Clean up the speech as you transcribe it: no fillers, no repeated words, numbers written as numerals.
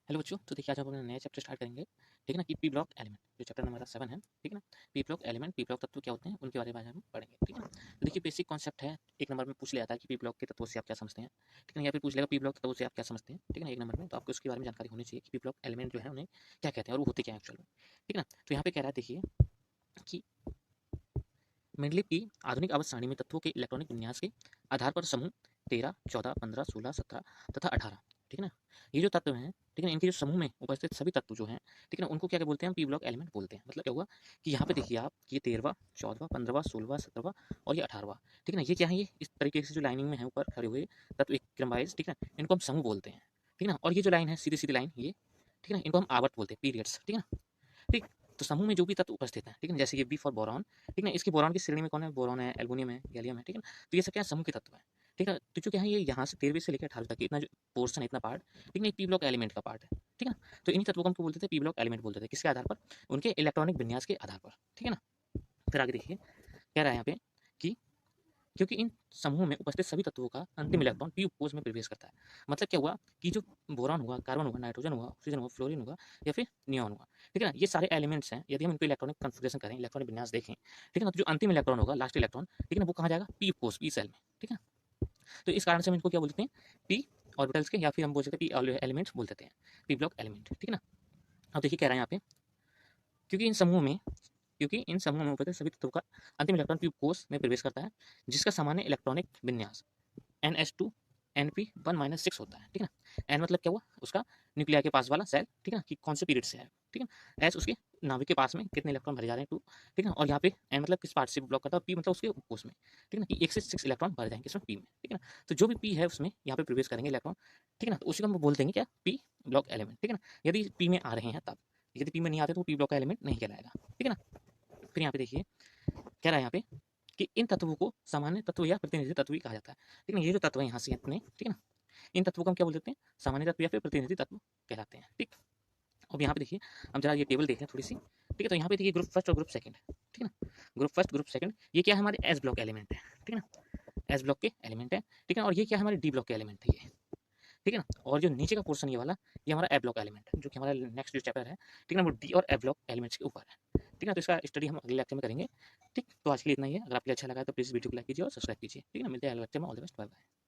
Hello बच्चों, तो देखिए आज हम अपना नया चैप्टर स्टार्ट करेंगे। ठीक है ना, कि पी ब्लॉक एलिमेंट, जो चैप्टर नंबर 7 है। ठीक है ना, P block element, P block तत्व क्या होते हैं उनके बारे में आज हम पढ़ेंगे। ठीक है ना, तो देखिए बेसिक कॉन्सेप्ट है। एक नंबर में पूछ लिया था कि पी ब्लॉक के तत्वों से आप क्या समझते हैं। ठीक है ना, या फिर पूछ लेगा पी ब्लॉक तत्वों से आप क्या समझते हैं। ठीक है ना, एक नंबर में तो आपको उसके बारे में जानकारी होनी चाहिए कि पी ब्लॉक एलिमेंट जो है उन्हें क्या कहते हैं और वो होते क्या है एक्चुअल में। ठीक है ना, तो यहाँ पे कह रहा है देखिए कि मेंडलीव की आधुनिक आवर्त सारणी में तत्वों के इलेक्ट्रॉनिक विन्यास के आधार पर समूह 13, 14, 15, 16, 17 तथा 18। ठीक है ना, ये जो तत्व हैं, ठीक है ना, इनके जो समूह में उपस्थित सभी तत्व जो हैं, ठीक है ना, उनको क्या क्या बोलते हैं, हम पी ब्लॉक एलिमेंट बोलते हैं। मतलब क्या हुआ कि यहाँ पे देखिए आप, ये 13वां, 14वां, 15वां, 16वां, 17वां और ये 18वां। ठीक है ना, ये क्या है, ये इस तरीके से जो लाइनिंग में है ऊपर खड़े हुए तत्व एक क्रम वाइज, ठीक है ना, इनको हम समूह बोलते हैं। ठीक है ना, और ये जो लाइन है सीधी सीधी लाइन, ये ठीक है ना, इनको हम आवर्त बोलते हैं, पीरियड्स। ठीक है ना, ठीक। तो समूह में जो भी तत्व उपस्थित हैं, ठीक है, जैसे ये बी फॉर बोरॉन। ठीक है, इसकी बोरॉन की श्रेणी में कौन है, बोरॉन है, एल्युमिनियम है, गैलियम है। ठीक है ना, तो ये सब क्या है, समूह के तत्व है। ठीक है, तो जो क्या है, ये यहाँ से 13वीं से लेकर 18वीं तक इतना जो पोर्शन है, इतना पार्ट, ठीक है, पी ब्लॉक एलिमेंट का पार्ट है। ठीक है ना, तो इन्हीं तत्वों को हम क्या बोलते थे, पी ब्लॉक एलिमेंट बोलते थे। किसके आधार पर, उनके इलेक्ट्रॉनिक विन्यास के आधार पर। ठीक है ना, फिर आगे देखिए कह रहा है यहाँ पे कि क्योंकि इन समूह में उपस्थित सभी तत्वों का अंतिम इलेक्ट्रॉन पी उपकोष में प्रवेश करता है। मतलब क्या हुआ कि जो बोरॉन हुआ, कार्बन हुआ, नाइट्रोजन हुआ, ऑक्सीजन हुआ, फ्लोरीन हुआ या फिर नियॉन हुआ, ठीक है ना, ये सारे एलिमेंट्स हैं। यदि हम इनको इलेक्ट्रॉनिक कन्फिग्रेशन करें, इलेक्ट्रॉनिक विन्यास देखें, ठीक है ना, तो जो अंतिम इलेक्ट्रॉन होगा, लास्ट इलेक्ट्रॉन, ठीक है ना, वो कहाँ जाएगा, पी उपकोष, पी सेल में। ठीक है, तो इस कारण से हम इनको क्या बोलते हैं, पी ऑर्बिटल्स के, या फिर हम बोल सकते हैं पी एलिमेंट्स बोल देते हैं, पी ब्लॉक एलिमेंट। ठीक है ना, अब देखिए कह रहा है यहाँ पे, क्योंकि इन समूह में क्योंकि इन समूहों में उपस्थित सभी तत्वों का अंतिम इलेक्ट्रॉन पी कोष में प्रवेश करता है, जिसका सामान्य इलेक्ट्रॉनिक विन्यास NH2 NP1-6 होता है। ठीक है ना, एन मतलब क्या हुआ, उसका न्यूक्लियर के पास वाला सेल। ठीक है ना, कि कौन से पीरियड से है। ठीक है ना, एस उसके नाभिक के पास में कितने इलेक्ट्रॉन भरे जा रहे हैं, 2। ठीक है ना, और यहाँ पे एन मतलब किस पार्ट से ब्लॉक करता है, पी मतलब उसके कोष में। ठीक है ना, कि 1 से 6 इलेक्ट्रॉन भर जाएंगे इसमें, पी में। ठीक है ना, तो जो भी पी है उसमें यहाँ पे प्रवेश करेंगे इलेक्ट्रॉन। ठीक है ना, तो उसी को हम बोल देंगे क्या, पी ब्लॉक एलिमेंट। ठीक है ना, यदि पी में आ रहे हैं तब, यदि पी में नहीं आते तो पी ब्लॉक का एलिमेंट नहीं कहलाएगा। ठीक है ना, फिर यहाँ पे देखिए कह रहा है यहाँ पे कि इन तत्वों को सामान्य तत्व या प्रतिनिधि तत्व भी कहा जाता है। ठीक है ना, ये जो तत्व है यहाँ से इतने, ठीक है ना, इन तत्वों को हम क्या बोल देते हैं, सामान्य तत्व या फिर प्रतिनिधि तत्व कहलाते हैं। ठीक, अब यहाँ पे देखिए हम जरा ये टेबल देखें थोड़ी सी। ठीक है, तो यहाँ पे देखिए ग्रुप फर्स्ट और ग्रुप सेकंड है। ठीक है ना, ग्रुप फर्स्ट ग्रुप सेकंड ये क्या है, हमारे एस ब्लॉक एलिमेंट है। ठीक है ना, एस ब्लॉक के एलिमेंट है। ठीक है, और ये क्या है, हमारे डी ब्लॉक के एलिमेंट है ये। ठीक है ना, और जो नीचे का पोर्शन ये वाला, ये हमारा ए ब्लॉक एलिमेंट है, जो कि हमारा नेक्स्ट जो चैप्टर है, ठीक है ना, वो डी और ए ब्लॉक एलिमेंट्स के ऊपर है। ठीक है ना, तो इसका स्टडी हम अगले लेक्चर में करेंगे। ठीक, तो आज के लिए इतना ही है। अगर आपको अच्छा लगा है तो प्लीज़ वीडियो को लाइक कीजिए और सब्सक्राइब कीजिए। ठीक है ना, मिलते हैं अगले लेक्चर में। All the best, bye bye.